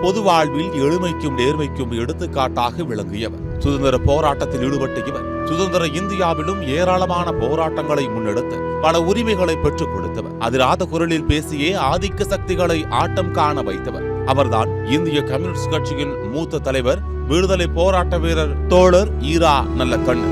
பொது வாழ்வில் எளிமைக்கும் நேர்மைக்கும் எடுத்துக்காட்டாக விளங்கியவர். சுதந்திர போராட்டத்தில் ஈடுபட்ட இவர் சுதந்திர இந்தியாவிலும் ஏராளமான போராட்டங்களை முன்னெடுத்து பல உரிமைகளை பெற்றுக் கொடுத்தவர். அதிராத குரலில் பேசியே ஆதிக்க சக்திகளை ஆட்டம் காண வைத்தவர். அவர்தான் இந்திய கம்யூனிஸ்ட் கட்சியின் மூத்த தலைவர், விடுதலை போராட்ட வீரர் தோழர் ஈரா நல்லக்கண்ணு.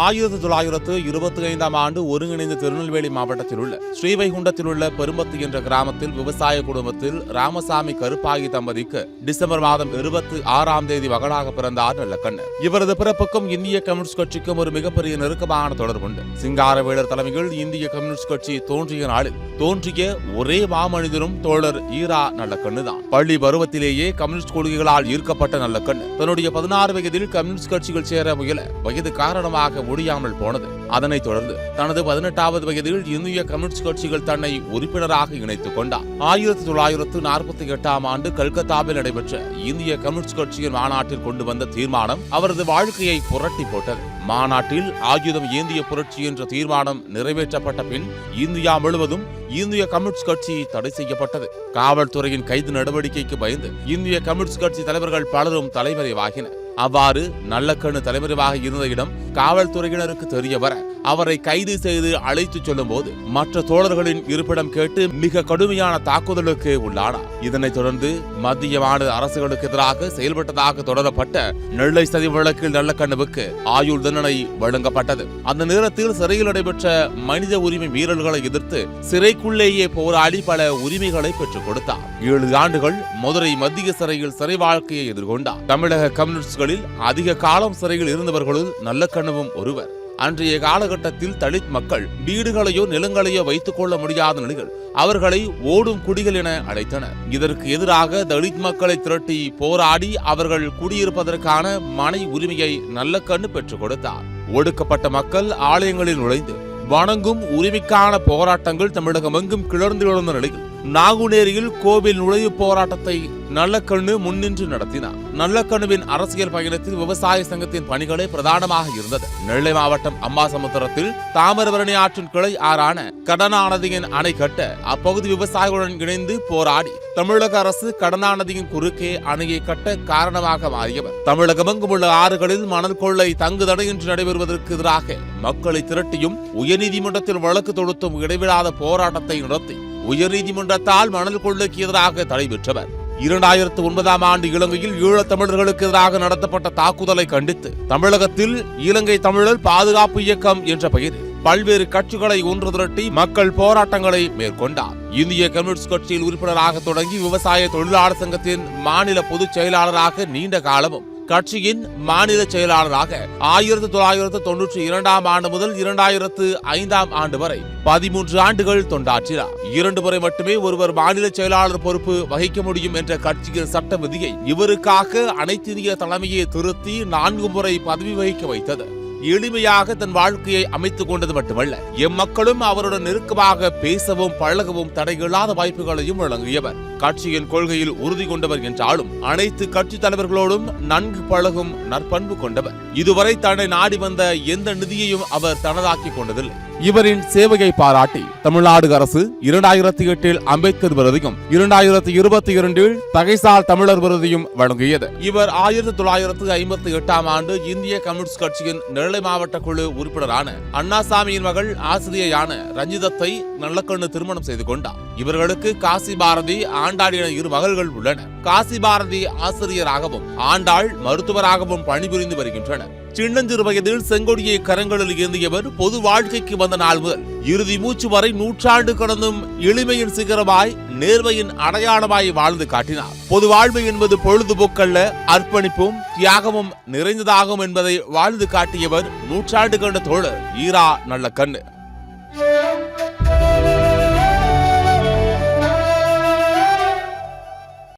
1925ஆம் ஆண்டு ஒருங்கிணைந்த திருநெல்வேலி மாவட்டத்தில் உள்ள ஸ்ரீவைகுண்டத்தில் உள்ள பெரும்பத்து என்ற கிராமத்தில் விவசாய குடும்பத்தில் ராமசாமி கருப்பாயி தம்பதிக்கு டிசம்பர் மாதம் 26ஆம் தேதி மகனாக பிறந்தார் நல்லக்கண்ணு. இவரது பிறப்புக்கும் இந்திய கம்யூனிஸ்ட் கட்சிக்கும் ஒரு மிகப்பெரிய நெருக்கமான தொடர்புண்டு. சிங்காரவேலர் தலைமையில் இந்திய கம்யூனிஸ்ட் கட்சி தோன்றிய நாளில் தோன்றிய ஒரே மாமனிதனும் தோழர் ஈரா நல்லக்கண்ணு தான். பள்ளி பருவத்திலேயே கம்யூனிஸ்ட் கொள்கைகளால் ஈர்க்கப்பட்ட நல்லக்கண்ணு தன்னுடைய 16 வயதில் கம்யூனிஸ்ட் கட்சிகள் சேர முயல வயது காரணமாக முடியாமல் போனது. அதனைத் தொடர்ந்து தனது 18வது வயதில் இந்திய கம்யூனிஸ்ட் கட்சிகள் தன்னை உறுப்பினராக இணைத்துக் கொண்டார். 1948ஆம் ஆண்டு கல்கத்தாவில் நடைபெற்ற இந்திய கம்யூனிஸ்ட் கட்சியின் மாநாட்டில் கொண்டு வந்த தீர்மானம் அவரது வாழ்க்கையை புரட்டி போட்டது. மாநாட்டில் ஆயுதம் ஏந்திய புரட்சி என்ற தீர்மானம் நிறைவேற்றப்பட்ட பின் இந்தியா முழுவதும் இந்திய கம்யூனிஸ்ட் கட்சி தடை செய்யப்பட்டது. காவல்துறையின் கைது நடவடிக்கைக்கு பயந்து இந்திய கம்யூனிஸ்ட் கட்சி தலைவர்கள் பலரும் தலைமறைவாகினர். அவ்வாறு நல்லக்கண்ணு தலைமறைவாக இருந்த இடம் காவல்துறையினருக்கு தெரிய வர அவரை கைது செய்து அழைத்து செல்லும் போது மற்ற தோழர்களின் இருப்பிடம் கேட்டு மிக கடுமையான தாக்குதலுக்கு உள்ளானார். இதனைத் தொடர்ந்து மத்திய மாநில அரசுகளுக்கு எதிராக செயல்பட்டதாக தொடரப்பட்ட நெல்லை சதி வழக்கில் நல்லக்கண்ணுவுக்கு ஆயுள் தண்டனை வழங்கப்பட்டது. அந்த நேரத்தில் சிறையில் நடைபெற்ற மனித உரிமை மீறல்களை எதிர்த்து சிறைக்குள்ளேயே போராடி பல உரிமைகளை பெற்றுக் கொடுத்தார். 7 ஆண்டுகள் மதுரை மத்திய சிறையில் சிறை வாழ்க்கையை எதிர்கொண்டார். தமிழக கம்யூனிஸ்ட்களில் அதிக காலம் சிறையில் இருந்தவர்களுள் நல்லக்கண்ணுவும் ஒருவர். அன்றைய காலகட்டத்தில் தலித் மக்கள் வீடுகளையோ நிலங்களையோ வைத்துக் கொள்ள முடியாத நிலையில் அவர்களை ஓடும் குடிகள் என அழைத்தனர். இதற்கு எதிராக தலித் மக்களை திரட்டி போராடி அவர்கள் குடியிருப்பதற்கான மனை உரிமையை நல்லக்கண்ணு பெற்றுக் கொடுத்தார். ஒடுக்கப்பட்ட மக்கள் ஆலயங்களில் நுழைந்து வணங்கும் உரிமைக்கான போராட்டங்கள் தமிழகமெங்கும் கிளர்ந்து எழுந்த நிலையில் நாங்குநேரியில் கோவில் நுழைவு போராட்டத்தை நல்லக்கண்ணு முன்னின்று நடத்தினார். நல்லக்கண்ணுவின் அரசியல் பயணத்தில் விவசாய சங்கத்தின் பணிகளே பிரதானமாக இருந்தது. நெல்லை மாவட்டம் அம்பாசமுத்திரத்தில் தாமிரபரணி ஆற்றின் கிளை ஆறான கடனாநதியின் அணை கட்ட அப்பகுதி விவசாயிகளுடன் இணைந்து போராடி தமிழக அரசு கடனாநதியின் குறுக்கே அணையை கட்ட காரணமாக மாறியவர். தமிழகமெங்கும் உள்ள ஆறுகளில் மணல் கொள்ளை தங்கு தடையின்றி நடைபெறுவதற்கு எதிராக மக்களை திரட்டியும் உயர்நீதிமன்றத்தில் வழக்கு தொடுத்தும் இடைவிடாத போராட்டத்தை நடத்தி உயர்நீதிமன்றத்தால் மணல் கொள்ளைக்கு எதிராக தடை பெற்றவர். 2009ஆம் ஆண்டு இலங்கையில் ஈழத் தமிழர்களுக்கு எதிராக நடத்தப்பட்ட தாக்குதலை கண்டித்து தமிழகத்தில் இலங்கை தமிழர் பாதுகாப்பு இயக்கம் என்ற பெயரில் பல்வேறு கட்சிகளை ஒன்று திரட்டி மக்கள் போராட்டங்களை மேற்கொண்டார். இந்திய கம்யூனிஸ்ட் கட்சியில் உறுப்பினராக தொடங்கி விவசாய தொழிலாளர் சங்கத்தின் மாநில பொதுச் செயலாளராக நீண்ட காலமும் கட்சியின் மாநில செயலாளராக 1992ஆம் ஆண்டு முதல் 2005ஆம் ஆண்டு வரை 13 ஆண்டுகள் தொண்டாற்றினார். 2 முறை மட்டுமே ஒருவர் மாநில செயலாளர் பொறுப்பு வகிக்க முடியும் என்ற கட்சியின் சட்ட விதியை இவருக்காக அனைத்து இந்திய தலைமையை திருத்தி 4 முறை பதவி வகிக்க வைத்தது. எளிமையாக தன் வாழ்க்கையை அமைத்துக் கொண்டது மட்டுமல்ல, எம்மக்களும் அவருடன் நெருக்கமாக பேசவும் பழகவும் தடையில்லாத வாய்ப்புகளையும் வழங்கியவர். கட்சியின் கொள்கையில் உறுதி கொண்டவர் என்றாலும் அனைத்து கட்சி தலைவர்களோடும் நன்கு பழகும் நற்பண்பு கொண்டவர். இதுவரை தன்னை நாடி வந்த எந்த நிதியையும் அவர் தனதாக்கிக் கொண்டதில்லை. இவரின் சேவையை பாராட்டி தமிழ்நாடு அரசு 2008இல் அம்பேத்கர் விருதையும் 2022இல் தகைசால் தமிழர் விருதையும் வழங்கியது. இவர் 1958ஆம் ஆண்டு இந்திய கம்யூனிஸ்ட் கட்சியின் நெல்லை மாவட்ட குழு உறுப்பினரான அண்ணாசாமியின் மகள் ஆசிரியரான ரஞ்சிதத்தை நல்லக்கண்ணு திருமணம் செய்து கொண்டார். இவர்களுக்கு காசி பாரதி, ஆண்டாள் என 2 மகள்கள் உள்ளனர். காசி பாரதி ஆசிரியராகவும் ஆண்டாள் மருத்துவராகவும் பணிபுரிந்து வருகின்றனர். சின்னஞ்சிறு வயதில் செங்கொடியை கரங்களில் ஏந்தியவர் பொது வாழ்க்கைக்கு வந்த நாள் முதல் இறுதி மூச்சு வரை நூற்றாண்டு கடந்தும் எளிமையின் சிகரமாய் நேர்மையின் அடையாளமாய் வாழ்ந்து காட்டினார். பொது வாழ்வு என்பது பொழுதுபோக்கல்ல, அர்ப்பணிப்பும் தியாகமும் நிறைந்ததாகும் என்பதை வாழ்ந்து காட்டியவர் நூற்றாண்டு கண்ட தோழர் ஈரா நல்லக்கண்ணு.